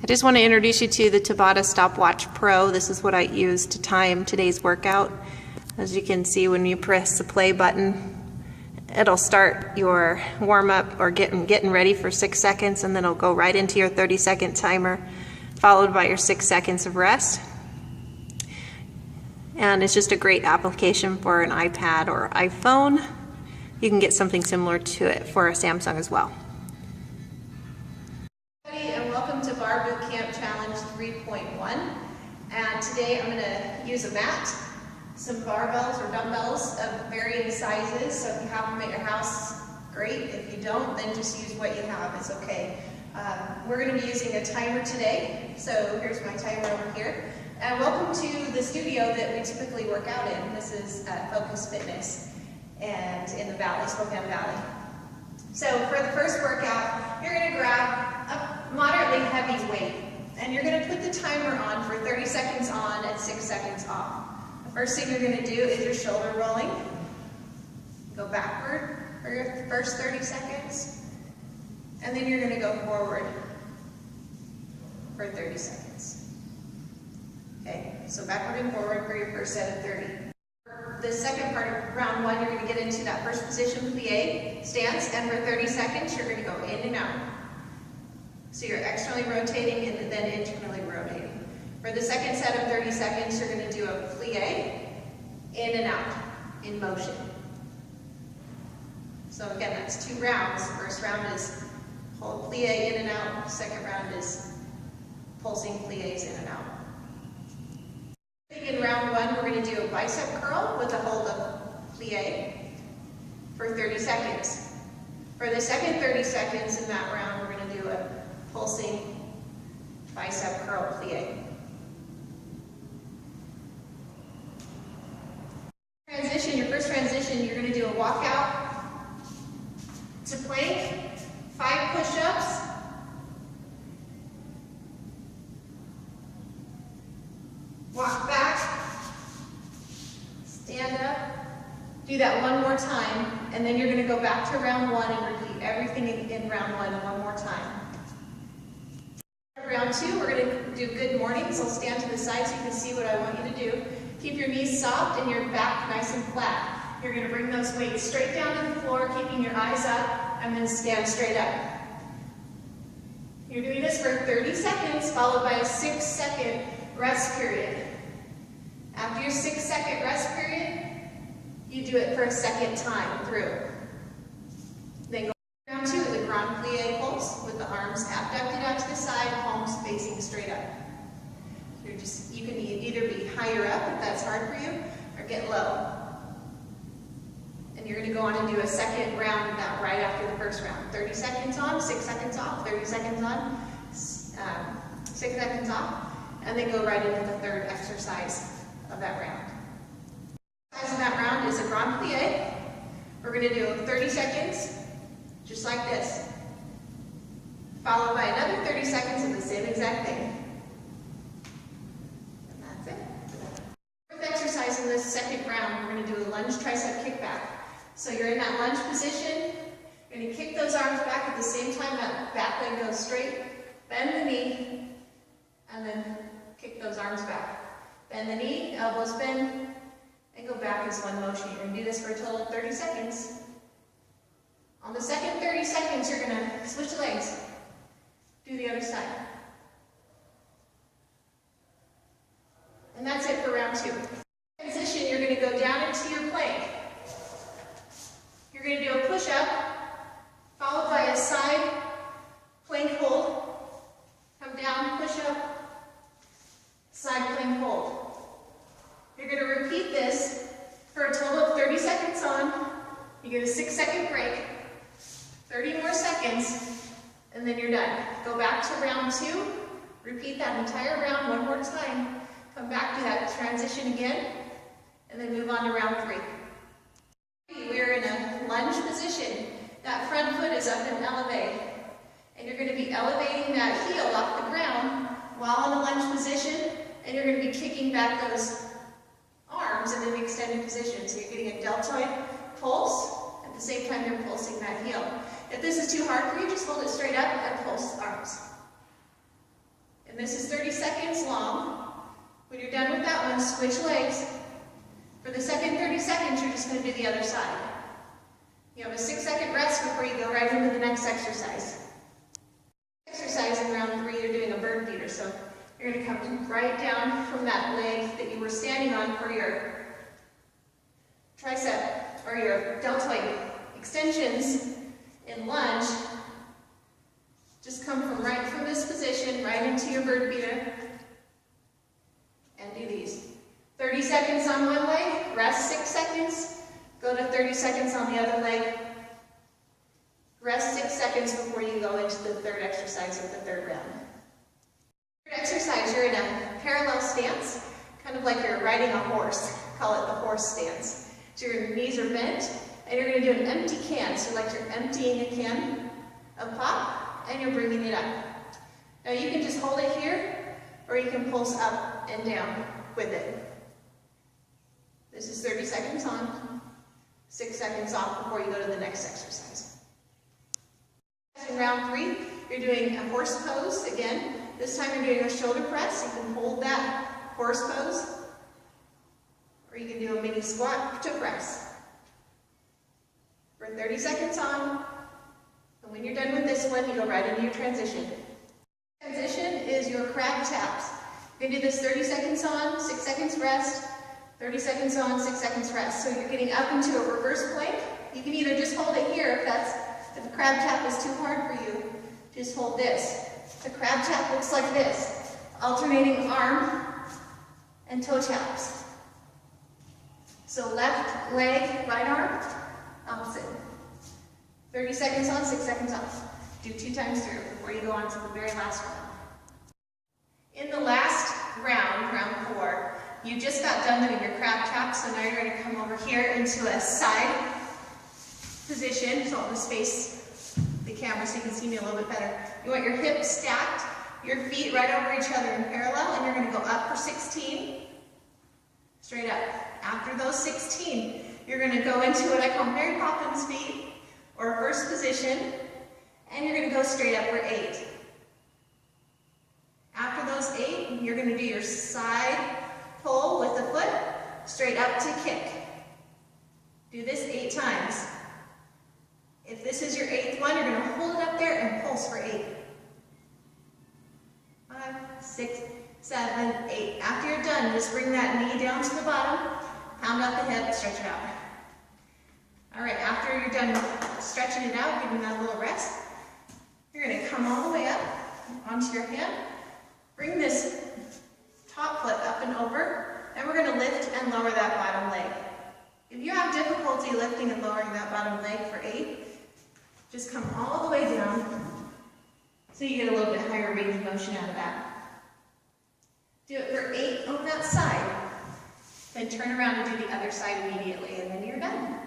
I just want to introduce you to the Tabata Stopwatch Pro. This is what I use to time today's workout. As you can see, when you press the play button, it'll start your warm-up or getting ready for 6 seconds, and then it'll go right into your 30-second timer, followed by your 6 seconds of rest. And it's just a great application for an iPad or iPhone. You can get something similar to it for a Samsung as well. And welcome to Barre Boot Camp Challenge 3.1. And today I'm going to use a mat, some barbells or dumbbells of varying sizes. So if you have them at your house, great. If you don't, then just use what you have. It's okay. We're going to be using a timer today. So here's my timer over here. And welcome to the studio that we typically work out in. This is Focus Fitness and in the Valley, Spokane Valley. So for the first workout, you're going to grab a moderately heavy weight, and you're going to put the timer on for 30 seconds on and 6 seconds off. The first thing you're going to do is your shoulder rolling. Go backward for your first 30 seconds, and then you're going to go forward for 30 seconds. Okay, so backward and forward for your first set of 30. For the second part of round one, you're going to get into that first position plie stance, and for 30 seconds, you're going to go in and out. So you're externally rotating and then internally rotating. For the second set of 30 seconds, you're going to do a plie, in and out, in motion. So again, that's 2 rounds. The first round is hold plie in and out. Second round is pulsing plies in and out. In round one, we're going to do a bicep curl with a hold of plie for 30 seconds. For the second 30 seconds in that round, we're going to do a pulsing bicep curl plie. Transition, your first transition, you're going to do a walkout to plank, 5 push-ups, walk back, stand up, do that one more time, and then you're going to go back to round one and repeat everything in round one more time. Round two, we're going to do good morning, so stand to the side so you can see what I want you to do. Keep your knees soft and your back nice and flat. You're going to bring those weights straight down to the floor, keeping your eyes up, and then stand straight up. You're doing this for 30 seconds, followed by a 6-second rest period. After your 6-second rest period, you do it for a second time through. Then go round two with a grand plie pulse with the arms abducted out to the side, palms facing straight up. You can either be higher up if that's hard for you, or get low. And you're going to go on and do a second round of that right after the first round. 30 seconds on, 6 seconds off, 30 seconds on, 6 seconds off, and then go right into the third exercise of that round. The exercise of that round is a grand plie. We're going to do 30 seconds, just like this, followed by another 30 seconds of the same exact thing. And that's it. For the exercise in this second round, we're going to do a lunge tricep kickback. So you're in that lunge position, you're going to kick those arms back at the same time that back leg goes straight, bend the knee, and then kick those arms back. Bend the knee, elbows bend, and go back as one motion. You're going to do this for a total of 30 seconds. On the second 30 seconds, you're going to switch legs. Do the other side. And that's it for round two. Transition, you're going to go down into your plank. You're going to do a push-up, followed by a side plank hold. Come down, push-up, side plank hold. You're going to repeat this for a total of 30 seconds on. You get a 6-second break, 30 more seconds, and then you're done. Go back to round two, repeat that entire round one more time, come back to that transition again, and then move on to round three. We're in a lunge position. That front foot is up and elevated, and you're going to be elevating that heel off the ground while in a lunge position, and you're going to be kicking back those arms in an extended position. So you're getting a deltoid pulse, at the same time you're pulsing that heel. If this is too hard for you, just hold it straight up and pulse the arms. And this is 30 seconds long. When you're done with that one, switch legs. For the second 30 seconds, you're just going to do the other side. You have a 6-second rest before you go right into the next exercise. Exercise in round 3, you're doing a bird feeder. So you're going to come right down from that leg that you were standing on for your tricep or your deltoid extensions in lunge. Just come right from this position right into your bird feeder and do these. 30 seconds on one leg, rest 6 seconds, go to 30 seconds on the other leg, rest 6 seconds before you go into the third exercise of the third round. Third exercise, you're in a parallel stance, kind of like you're riding a horse. Call it the horse stance. So your knees are bent, and you're going to do an empty can. So like you're emptying a can of pop, and you're bringing it up. Now you can just hold it here, or you can pulse up and down with it. This is 30 seconds on, 6 seconds off before you go to the next exercise. In round 3, you're doing a horse pose again. This time you're doing a shoulder press. You can hold that horse pose, or you can do a mini squat to press. For 30 seconds on, and when you're done with this one, you go right into your transition. Transition is your crab taps. You can do this 30 seconds on, 6 seconds rest, 30 seconds on, 6 seconds rest. So you're getting up into a reverse plank. You can either just hold it here if the crab tap is too hard for you. Just hold this. The crab tap looks like this, alternating arm and toe taps. So left leg, right arm, opposite. 30 seconds on, 6 seconds off. Do 2 times through before you go on to the very last one. In the last round, round 4, you just got done doing your crab tap, so now you're going to come over here into a side position. So I'm going to space the camera so you can see me a little bit better. You want your hips stacked, your feet right over each other in parallel, and you're going to go up for 16, straight up. After those 16, you're going to go into what I call Mary Poppins feet, or first position, and you're going to go straight up for 8. After those 8, you're going to do your side pull with the foot, straight up to kick. Do this 8 times. If this is your 8th one, you're going to hold it up there and pulse for 8. 5, 6, 7, 8. After you're done, just bring that knee down to the bottom, pound out the hip, stretch it out. All right, after you're done stretching it out, giving that a little rest, you're going to come all the way up onto your hand, bring this top foot up and over, and we're going to lift and lower that bottom leg. If you have difficulty lifting and lowering that bottom leg for 8, just come all the way down so you get a little bit higher range of motion out of that. Do it for 8 on that side, then turn around and do the other side immediately, and then you're done.